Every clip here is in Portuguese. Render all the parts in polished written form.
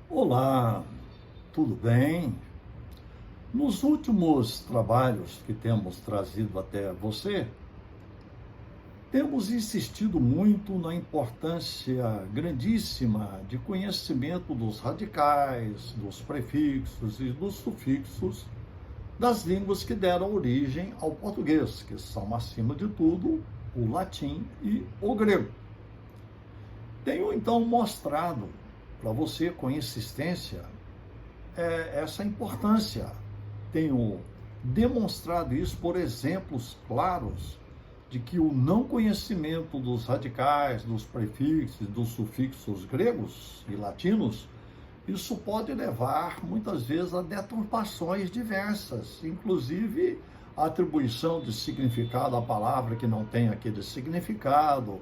Olá, tudo bem? Nos últimos trabalhos que temos trazido até você, temos insistido muito na importância grandíssima de conhecimento dos radicais, dos prefixos e dos sufixos das línguas que deram origem ao português, que são, acima de tudo, o latim e o grego. Tenho então mostrado para você com insistência essa importância. Tenho demonstrado isso por exemplos claros de que o não conhecimento dos radicais, dos prefixos, dos sufixos gregos e latinos, isso pode levar muitas vezes a deturpações diversas, inclusive a atribuição de significado à palavra que não tem aquele significado,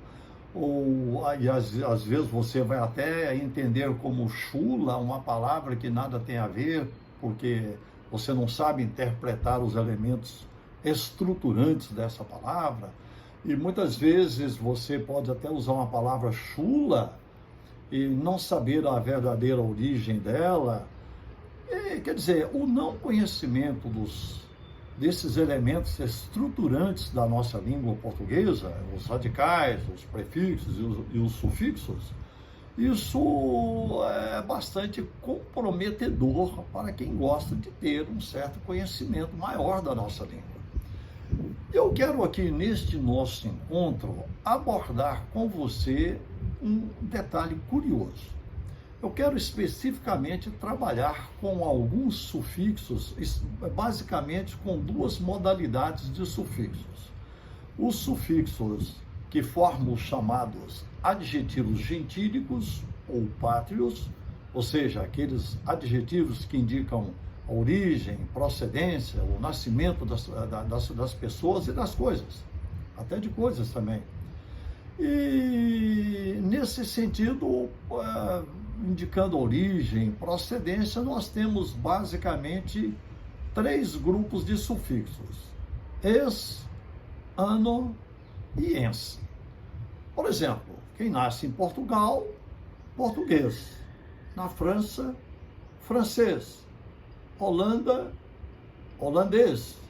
ou e às vezes você vai até entender como chula uma palavra que nada tem a ver, porque você não sabe interpretar os elementos estruturantes dessa palavra, e muitas vezes você pode até usar uma palavra chula e não saber a verdadeira origem dela. Quer dizer, o não conhecimento desses elementos estruturantes da nossa língua portuguesa, os radicais, os prefixos e os sufixos, isso é bastante comprometedor para quem gosta de ter um certo conhecimento maior da nossa língua. Eu quero aqui, neste nosso encontro, abordar com você um detalhe curioso. Eu quero especificamente trabalhar com alguns sufixos, basicamente com duas modalidades de sufixos. Os sufixos que formam os chamados adjetivos gentílicos ou pátrios, ou seja, aqueles adjetivos que indicam a origem, procedência, o nascimento das pessoas e das coisas, até de coisas também. E nesse sentido, indicando origem, procedência, nós temos basicamente três grupos de sufixos: ex, ano e ense. Por exemplo, quem nasce em Portugal, português; na França, francês; Holanda, holandês.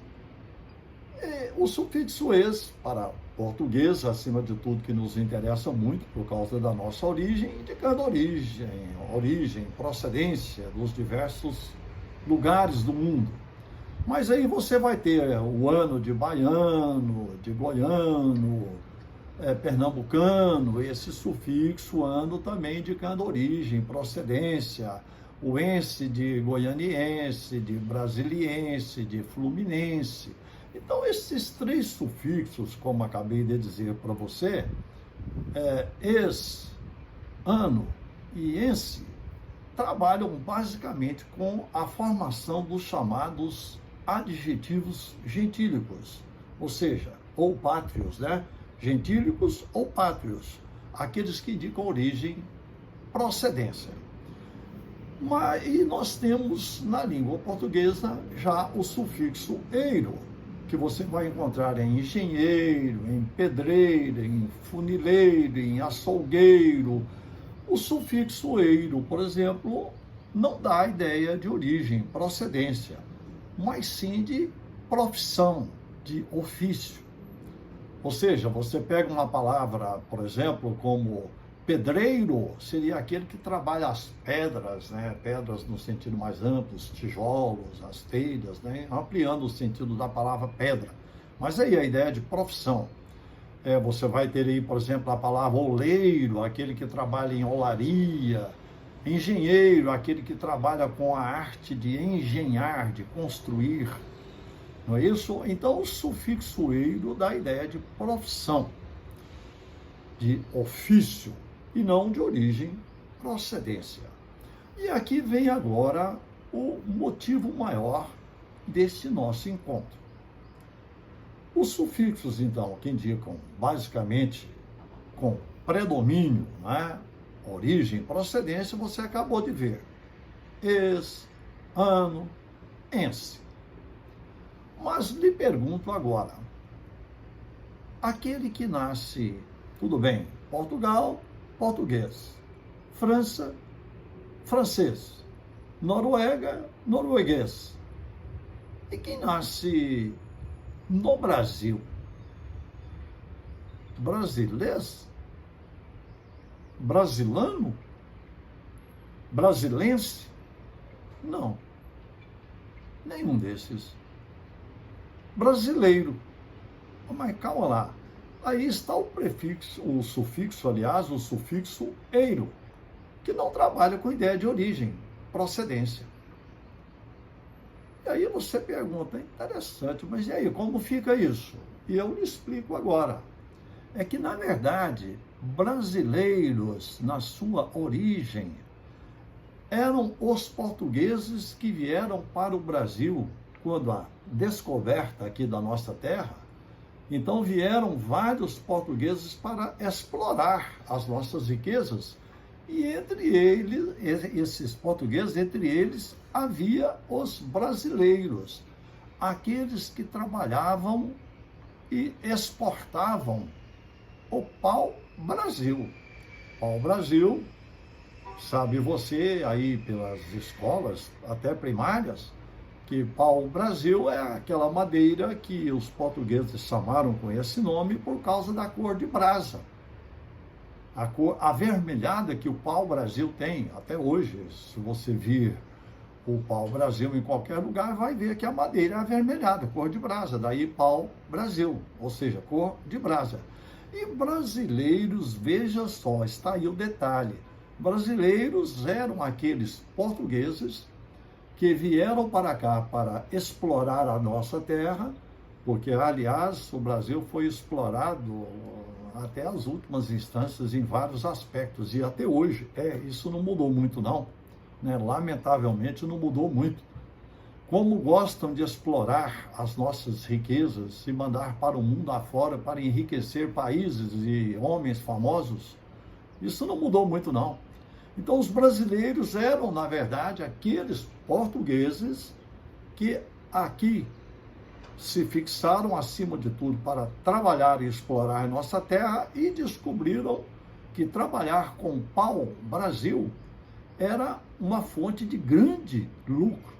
O sufixo ex, para português, acima de tudo, que nos interessa muito por causa da nossa origem, indicando origem, procedência dos diversos lugares do mundo. Mas aí você vai ter o ano de baiano, de goiano, pernambucano, esse sufixo ano também indicando origem, procedência, o ense de goianiense, de brasiliense, de fluminense. Então, esses três sufixos, como acabei de dizer para você, ex, ano e ense, trabalham basicamente com a formação dos chamados adjetivos gentílicos, ou seja, ou pátrios, né? Gentílicos ou pátrios, aqueles que indicam origem, procedência. E nós temos na língua portuguesa já o sufixo eiro, que você vai encontrar em engenheiro, em pedreiro, em funileiro, em açougueiro. O sufixo eiro, por exemplo, não dá a ideia de origem, procedência, mas sim de profissão, de ofício. Ou seja, você pega uma palavra, por exemplo, como pedreiro, seria aquele que trabalha as pedras, né? Pedras no sentido mais amplo, os tijolos, as telhas, né? Ampliando o sentido da palavra pedra. Mas aí a ideia de profissão. Você vai ter aí, por exemplo, a palavra oleiro, aquele que trabalha em olaria; engenheiro, aquele que trabalha com a arte de engenhar, de construir. Não é isso? Então, o sufixo eiro dá a ideia de profissão, de ofício, e não de origem, procedência. E aqui vem agora o motivo maior desse nosso encontro. Os sufixos, então, que indicam basicamente com predomínio, né, origem, procedência, você acabou de ver: ex, ano, ense. Mas lhe pergunto agora, aquele que nasce, tudo bem, Portugal, português; França, francês. Noruega, norueguês. E quem nasce no Brasil? Brasilês? Brasilano? Brasilense? Não, nenhum desses. Brasileiro. Mas calma lá. Aí está o prefixo, o sufixo, aliás, o sufixo eiro, que não trabalha com ideia de origem, procedência. E aí você pergunta, interessante, mas e aí, como fica isso? E eu lhe explico agora. É que, na verdade, brasileiros, na sua origem, eram os portugueses que vieram para o Brasil quando a descoberta aqui da nossa terra. Então vieram vários portugueses para explorar as nossas riquezas. E entre eles, esses portugueses, entre eles, havia os brasileiros, aqueles que trabalhavam e exportavam o pau-brasil. Pau-brasil, sabe você aí pelas escolas, até primárias, que pau-brasil é aquela madeira que os portugueses chamaram com esse nome por causa da cor de brasa. A cor avermelhada que o pau-brasil tem, até hoje, se você vir o pau-brasil em qualquer lugar, vai ver que a madeira é avermelhada, cor de brasa, daí pau-brasil, ou seja, cor de brasa. E brasileiros, veja só, está aí o detalhe, brasileiros eram aqueles portugueses que vieram para cá para explorar a nossa terra, porque, aliás, o Brasil foi explorado até as últimas instâncias em vários aspectos, e até hoje, isso não mudou muito não, né? Lamentavelmente não mudou muito. Como gostam de explorar as nossas riquezas e mandar para o mundo afora para enriquecer países e homens famosos, isso não mudou muito não. Então os brasileiros eram, na verdade, aqueles portugueses que aqui se fixaram, acima de tudo, para trabalhar e explorar nossa terra e descobriram que trabalhar com pau-brasil era uma fonte de grande lucro.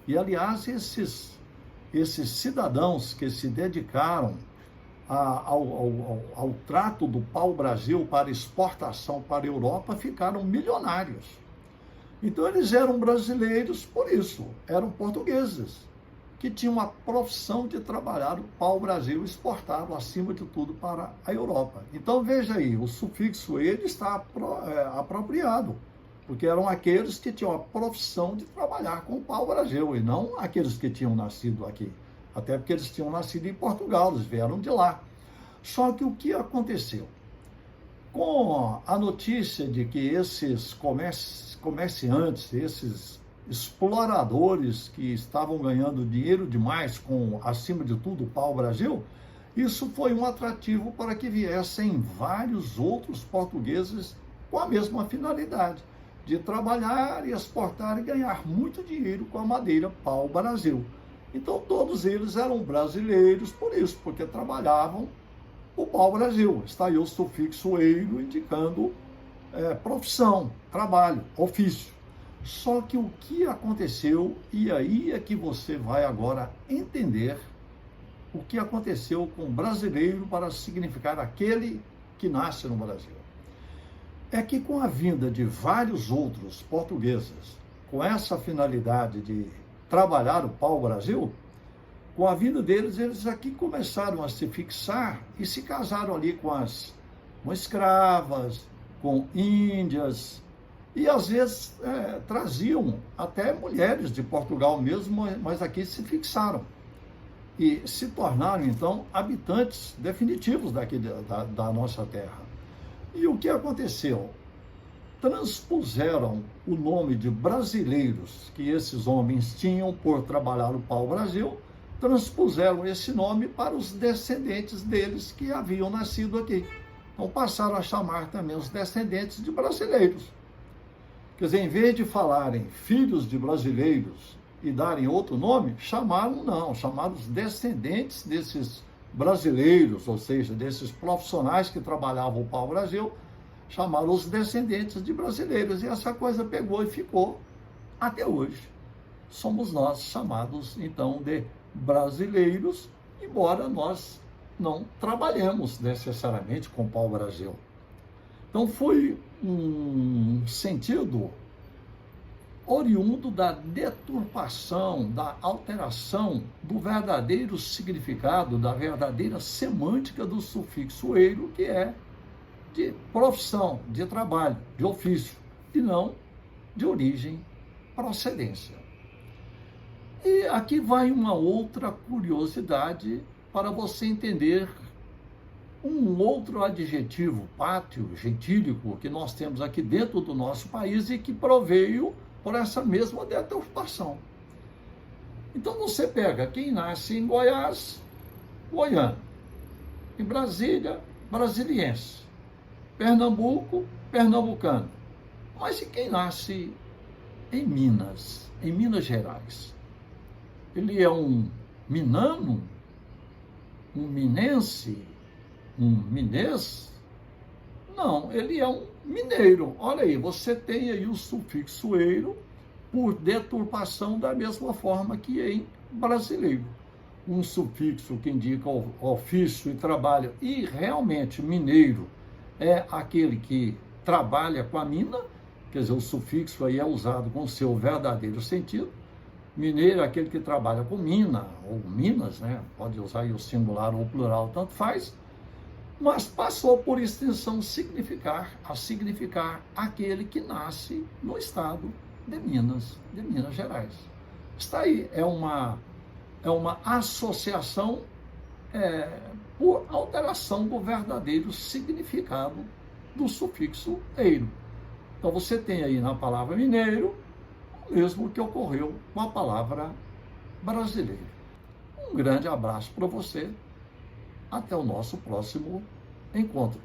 E, aliás, esses cidadãos que se dedicaram ao trato do pau-brasil para exportação para a Europa ficaram milionários. Então, eles eram brasileiros por isso, eram portugueses, que tinham a profissão de trabalhar o pau-brasil exportado, acima de tudo, para a Europa. Então, veja aí, o sufixo ele está apropriado, porque eram aqueles que tinham a profissão de trabalhar com o pau-brasil, e não aqueles que tinham nascido aqui. Até porque eles tinham nascido em Portugal, eles vieram de lá. Só que o que aconteceu? Com a notícia de que esses comerciantes, esses exploradores que estavam ganhando dinheiro demais com, acima de tudo, o pau-brasil, isso foi um atrativo para que viessem vários outros portugueses com a mesma finalidade, de trabalhar e exportar e ganhar muito dinheiro com a madeira pau-brasil. Então todos eles eram brasileiros por isso, porque trabalhavam o pau-brasil. Está aí o sufixo eiro indicando profissão, trabalho, ofício. Só que o que aconteceu, e aí é que você vai agora entender o que aconteceu com o brasileiro para significar aquele que nasce no Brasil. É que com a vinda de vários outros portugueses, com essa finalidade de trabalhar o pau-brasil, com a vinda deles, eles aqui começaram a se fixar e se casaram ali com escravas, com índias, e às vezes traziam até mulheres de Portugal mesmo, mas aqui se fixaram e se tornaram então habitantes definitivos daqui da nossa terra. E o que aconteceu? Transpuseram o nome de brasileiros que esses homens tinham por trabalhar o pau-brasil, transpuseram esse nome para os descendentes deles que haviam nascido aqui. Então passaram a chamar também os descendentes de brasileiros. Quer dizer, em vez de falarem filhos de brasileiros e darem outro nome, chamaram os descendentes desses brasileiros, ou seja, desses profissionais que trabalhavam o pau-brasil, chamaram os descendentes de brasileiros. E essa coisa pegou e ficou até hoje. Somos nós chamados, então, de brasileiros, embora nós não trabalhemos necessariamente com o pau-brasil. Então, foi um sentido oriundo da deturpação, da alteração do verdadeiro significado, da verdadeira semântica do sufixo eiro, que é de profissão, de trabalho, de ofício, e não de origem, procedência. E aqui vai uma outra curiosidade para você entender um outro adjetivo pátrio, gentílico, que nós temos aqui dentro do nosso país e que proveio por essa mesma deturpação. Então você pega quem nasce em Goiás, goiano, em Brasília, brasiliense, Pernambuco, pernambucano. Mas e quem nasce em Minas Gerais? Ele é um minano, um minense, um minês? Não, ele é um mineiro. Olha aí, você tem aí o sufixo eiro por deturpação da mesma forma que em brasileiro. Um sufixo que indica ofício e trabalho, e realmente mineiro é aquele que trabalha com a mina, quer dizer, o sufixo aí é usado com o seu verdadeiro sentido. Mineiro é aquele que trabalha com mina, ou minas, né? Pode usar aí o singular ou o plural, tanto faz, mas passou por extensão a significar aquele que nasce no estado de Minas Gerais. Está aí, é uma associação por alteração do verdadeiro significado do sufixo eiro. Então você tem aí na palavra mineiro o mesmo que ocorreu com a palavra brasileiro. Um grande abraço para você. Até o nosso próximo encontro.